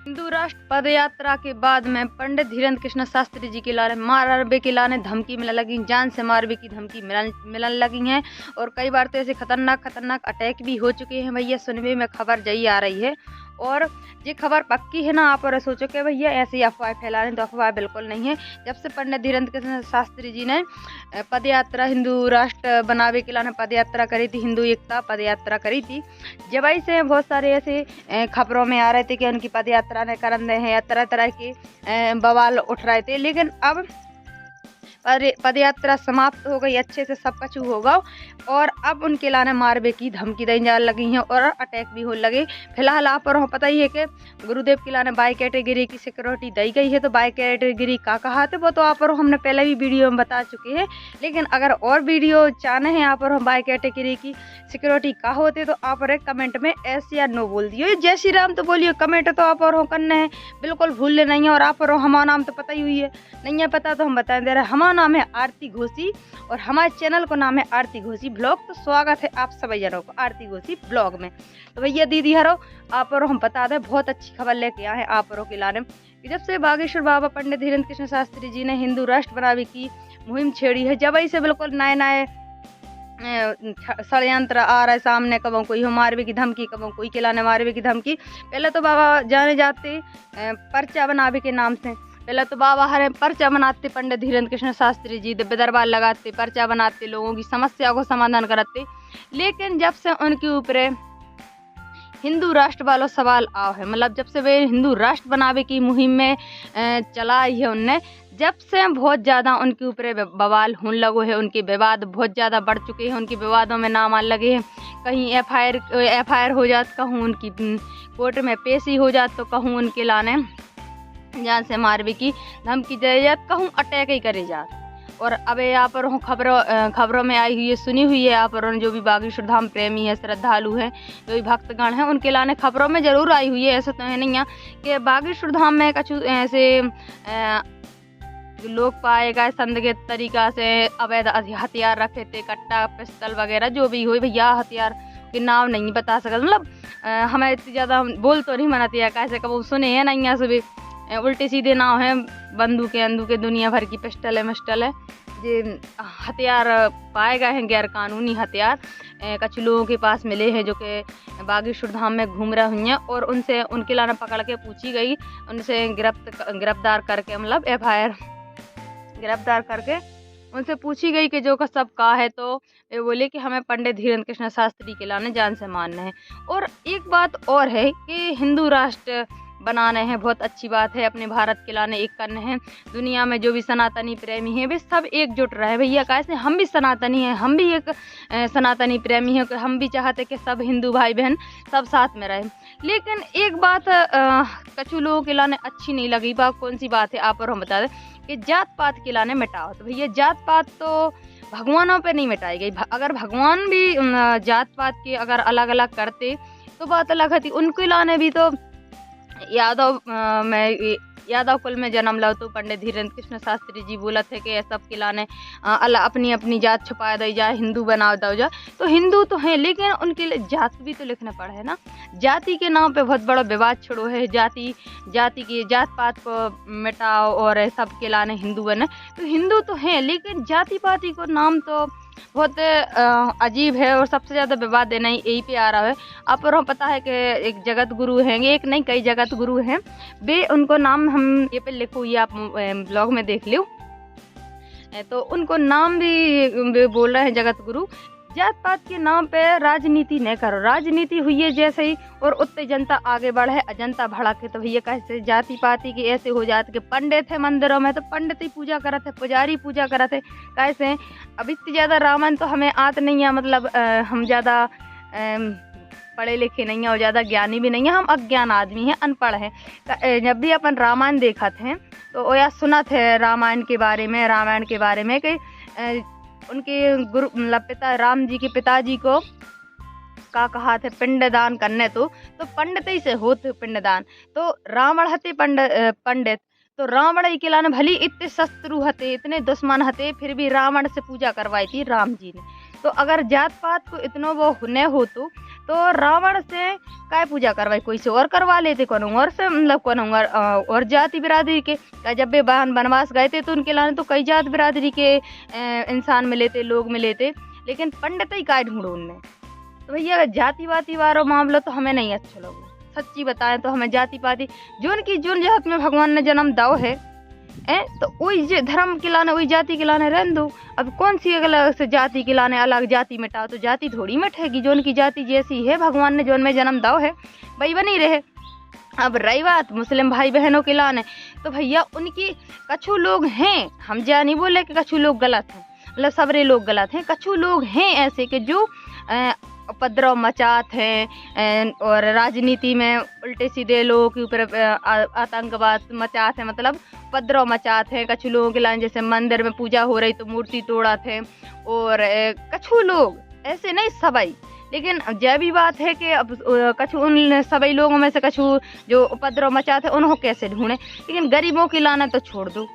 हिंदू राष्ट्र पद यात्रा के बाद में पंडित धीरेन्द्र कृष्ण शास्त्री जी के लाने मारबे के लाने धमकी मिलने लगी, जान से मारबे की धमकी मिलने लगी हैं। और कई बार तो ऐसे खतरनाक अटैक भी हो चुके हैं भैया। सुनने में खबर जई आ रही है और ये खबर पक्की है ना। आप और सोचो कि भैया ऐसे ही अफवाह फैला रहे हैं, तो अफवाह बिल्कुल नहीं है। जब से पंडित धीरेन्द्र कृष्ण शास्त्री जी ने पद यात्रा हिंदू राष्ट्र बनावे के लाने पद यात्रा करी थी, हिंदू एकता पद यात्रा करी थी, जब से बहुत सारे ऐसे खबरों में आ रहे थे कि उनकी पद यात्रा ने करन दे हैं या तरह तरह के बवाल उठ रहे थे। लेकिन अब पद यात्रा समाप्त हो गई, अच्छे से सब कुछ होगा और अब उनके लाने मारबे की धमकी दी जाने लगी हैं और अटैक भी होने लगे। फिलहाल आप और पता ही है कि गुरुदेव के लाने बाई कैटेगरी की सिक्योरिटी दी गई है। तो बाई कैटेगरी का कहा थे वो तो आप और हमने पहले भी वीडियो में बता चुके हैं। लेकिन अगर और वीडियो चाहने हैं आप और हम बाई कैटेगरी की सिक्योरिटी का होते तो आप और कमेंट में एस या नो बोल दियो। जय श्री राम तो बोलिए, कमेंट तो आप और करने हैं, बिल्कुल भूलने नहीं है। और आप और हमारा नाम तो पता ही हुई है, नहीं है पता तो हम बता दे रहे हैं। हमारा नाम है आरती घोसी और हमारे चैनल का नाम है आरती घोसी ब्लॉग। तो स्वागत है आप सभी जनों को आरती घोसी ब्लॉग में। तो भैया दीदी हरो आप और हम बता दें, बहुत अच्छी खबर लेके आए हैं आप और के लाने कि जब से बागेश्वर बाबा पंडित धीरेन्द्र कृष्ण शास्त्री जी ने हिंदू राष्ट्र बनावे की मुहिम छेड़ी है, जब से बिल्कुल नए षड्यंत्र आ रहा है सामने। कबों कोई हो मारवे की धमकी, कबों कोई के लाने मारवे की धमकी। पहले तो बाबा जाने जाते पर्चा बनावे के नाम से, पहले तो बाबा हरे पर्चा बनाते पंडित धीरेन्द्र कृष्ण शास्त्री जी, दिव्य दरबार लगाते, पर्चा बनाते, लोगों की समस्या को समाधान कराते। लेकिन जब से उनके ऊपर हिंदू राष्ट्र वालों सवाल आओ है, मतलब जब से वे हिंदू राष्ट्र बनावे की मुहिम में चलाई है उनने, जब से बहुत ज़्यादा उनके ऊपर बवाल होने लगो है। उनके विवाद बहुत ज़्यादा बढ़ चुके हैं, उनके विवादों में नाम आने लगे हैं। कहीं एफआईआर हो जात, कहूँ उनकी कोर्ट में पेशी हो जात, तो कहूँ उनके लाने जान से मारवे की धमकी दे जात, कहूँ अटैक ही करे जात। और अब यहाँ पर खबरों में आई हुई है, सुनी हुई है आप और जो भी बागेश्वर धाम प्रेमी है, श्रद्धालु हैं, जो भी भक्तगण हैं, उनके लाने खबरों में जरूर आई हुई है। ऐसा तो है नहीं है कि बागेश्वर धाम में कुछ ऐसे लोग पाए गए संदिग्ध तरीका से अवैध हथियार रखे थे, कट्टा पिस्तल वगैरह जो भी हो। भैया हथियार के नाम नहीं बता सकते, मतलब हमें इतनी ज़्यादा बोल तो नहीं मनाती है, कैसे कब सुने हैं नहीं, सुबह उल्टे सीधे नाम है, बंदूकें दुनिया भर की पिस्टल है जे हथियार पाए गए हैं, गैर कानूनी हथियार कुछ लोगों के पास मिले हैं जो कि बागेश्वर धाम में घूम रहे हुए हैं। और उनसे उनके लाना पकड़ के पूछी गई, उनसे गिरफ्तार करके, मतलब एफआईआर गिरफ्तार करके उनसे पूछी गई कि जो का सब का है, तो वे बोले कि हमें पंडित धीरेन्द्र कृष्ण शास्त्री के लाने जान से मानना है। और एक बात और है कि हिंदू राष्ट्र बनाने हैं, बहुत अच्छी बात है, अपने भारत के लाने एक करने हैं। दुनिया में जो भी सनातनी प्रेमी हैं वे सब एकजुट रहे भैया। कैसे हम भी सनातनी हैं, हम भी एक सनातनी प्रेमी हैं, हम भी चाहते कि सब हिंदू भाई बहन सब साथ में रहें। लेकिन एक बात कछु लोगों के लाने अच्छी नहीं लगी। बात कौन सी बात है आप और हम बता दें कि जात पात के लाने मिटाओ। तो भैया जात पात तो भगवानों पे नहीं मिटाई गई। अगर भगवान भी जात पात के अगर अलग अलग करते तो बात अलग थी। उनके लाने भी तो यादव कुल में जन्म लो, तो पंडित धीरेन्द्र कृष्ण शास्त्री जी बोला थे कि सब के लाने अपनी अपनी जात छुपा दी जाए, हिंदू बना दो जाए। तो हिंदू तो हैं, लेकिन उनके लिए जात भी तो लिखना पड़ा है ना। जाति के नाम पे बहुत बड़ा विवाद छोड़ो है, जाति की जात पात को मिटाओ और सब के लाने हिंदू बने। तो हिंदू तो हैं, लेकिन जाति पाति को नाम तो बहुत अजीब है और सबसे ज़्यादा विवाद देना ही यही पे आ रहा है। आप और पता है कि एक जगत गुरु हैं, एक नहीं कई जगत गुरु हैं, वे उनको नाम हम ये पे लिखो, ये आप ब्लॉग में देख लो, तो उनको नाम भी बोल रहे हैं जगत गुरु। जात पात के नाम पे राजनीति नहीं करो, राजनीति हुई है जैसे ही और उतनी जनता आगे बढ़े, अजंता भड़के। तो भैया कैसे जाति पाति की ऐसे हो जाते कि पंडित है मंदिरों में तो पंडित ही पूजा करते, पुजारी पूजा करते। कैसे अब इतनी ज़्यादा रामायण तो हमें आत नहीं है, मतलब हम ज़्यादा पढ़े लिखे नहीं हैं और ज़्यादा ज्ञानी भी नहीं है, हम अज्ञान आदमी हैं, अनपढ़ हैं। जब भी अपन रामायण देखा थे तो या सुना थे रामायण के बारे में कि उनके गुरु मतलब पिता राम जी के पिताजी को का कहा थे पिंडदान करने, तो पंडित ही से होते पिंडदान। तो रावण हते पंडित, तो रावण ही के लाने भली इतने शत्रु हते, इतने दुश्मन हते, फिर भी रावण से पूजा करवाई थी राम जी ने। तो अगर जात पात को इतनो वो न हो तो रावण से काय पूजा करवाई, कोई से और करवा लेते, कौन और से मतलब कौन और जाति बिरादरी के। जब वे बनवास गए थे तो उनके लाने तो कई जात बिरादरी के इंसान मिले थे, लोग मिले थे, लेकिन पंडित ही काय ढूंढो उनने। तो भैया जाति वाति वाला मामला तो हमें नहीं अच्छा लगा, सच्ची बताएं तो हमें जाति पाति जोन जात में भगवान ने जन्म दाव है तो वही धर्म के लाने वही जाति के लाने रहने दो। अब कौन सी अलग से जाति के लाने अलग जाति मिटाओ, तो जाति थोड़ी मिटेगी, जोन की जाति जैसी है भगवान ने जोन में जन्म दाव है वही बनी रहे। अब रही बात मुस्लिम भाई बहनों के लाने, तो भैया उनकी कछु लोग हैं, हम जा नहीं बोले कि कछु लोग गलत हैं, मतलब सबरे लोग गलत हैं, कछु लोग हैं ऐसे कि जो उपद्रव मचात हैं और राजनीति में उल्टे सीधे लोगों के ऊपर आतंकवाद मचात है, मतलब उपद्रव मचात है। कछु लोगों के लाइन जैसे मंदिर में पूजा हो रही तो मूर्ति तोड़ा थे, और कछु लोग ऐसे नहीं सबई, लेकिन जय भी बात है कि अब कछु उन सभी लोगों में से कछु जो उपद्रव मचाते हैं उन्हों कैसे ढूंढे, लेकिन गरीबों की लाना तो छोड़ दो,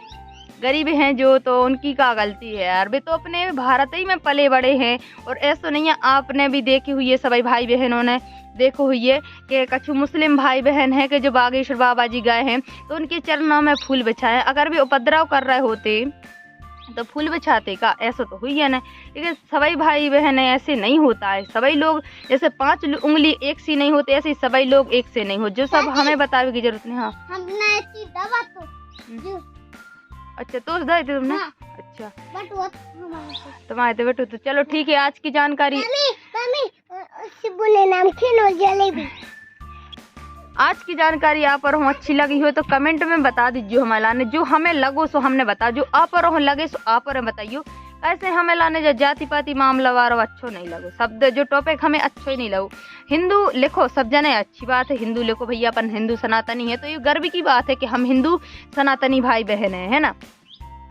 गरीब हैं जो तो उनकी क्या गलती है यार, वे तो अपने भारत ही में पले बड़े हैं। और ऐसा नहीं है, आपने भी देखी हुई है सभी भाई बहनों ने देखो हुई है कि कछु मुस्लिम भाई बहन हैं कि जो बागेश्वर बाबा जी गए हैं तो उनके चरणों में फूल बिछाए, अगर भी उपद्रव कर रहे होते तो फूल बिछाते का, ऐसा तो हुई है ना। लेकिन सभी भाई बहन ऐसे नहीं होता है, सभी लोग जैसे 5 उंगली एक सी नहीं होते ऐसे सभी लोग एक से नहीं हो, जो सब हमें बताने की जरूरत नहीं। हाँ अच्छा तो थे तुमने। हाँ। अच्छा तुम्हारे तो बेटो, तो चलो ठीक है, आज की जानकारी आज की जानकारी आप और हम अच्छी लगी हो तो कमेंट में बता दीजिए हमें लाने, जो हमें लगो सो हमने बता, जो आप और हम लगे सो आप और बताइयो। ऐसे हमें लाने जो जाति पाति मामला वारो अच्छो नहीं लगो, शब्द जो टॉपिक हमें अच्छो ही नहीं लगो। हिंदू लिखो सब जने, अच्छी बात है, हिंदू लिखो भैया, अपन हिंदू सनातनी है तो ये गर्व की बात है कि हम हिंदू सनातनी भाई बहन है ना।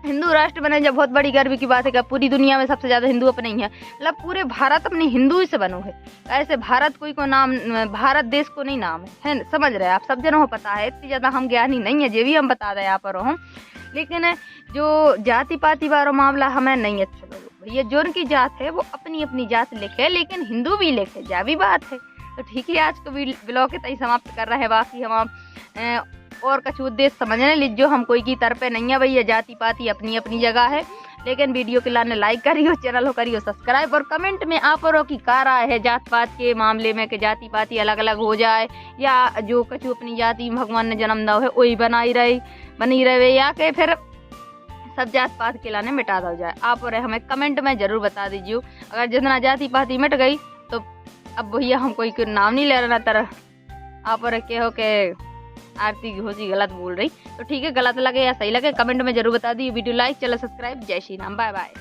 हिंदू राष्ट्र बने जब बहुत बड़ी गर्व की बात है कि पूरी दुनिया में सबसे ज्यादा हिंदू अपने ही है, मतलब पूरे भारत अपनी हिंदू ही से बनो है। ऐसे भारत कोई को नाम, भारत देश को नहीं नाम है समझ रहे हैं आप, सब जनों को पता है, इतनी ज्यादा हम ज्ञानी नहीं है, जे भी हम बता दें आप और हम। लेकिन जो जाति पाति वाला मामला हमें नहीं अच्छा लगा भैया, जो उनकी जात है वो अपनी अपनी जात लिखे, लेकिन हिंदू भी लिखे, जा भी बात है। तो ठीक है, आज को ब्लॉग के तय समाप्त कर रहे हैं, बाकी हम और कुछ उद्देश्य समझने लीजिए, हम कोई की तरफ नहीं है भैया, जाति पाति अपनी अपनी जगह है। लेकिन वीडियो के लाने लाइक करियो, चैनल को करियो सब्सक्राइब, और कमेंट में आप और की कार आए है जात पात के मामले में कि जाति पाति अलग अलग हो जाए, या जो कछु अपनी जाति में भगवान ने जन्म दाव है वही बनी रहे, या कि फिर सब जात पात के लाने मिटा दो जाए। आप और हमें कमेंट में जरूर बता दीजिए। अगर जितना जाति पाति मिट गई तो अब भैया हम कोई नाम नहीं ले रहा तरह आप और के हो के आरती घोषी गलत बोल रही, तो ठीक है, गलत लगे या सही लगे कमेंट में जरूर बता दी। वीडियो लाइक, चैनल सब्सक्राइब, जय श्री राम, बाय बाय।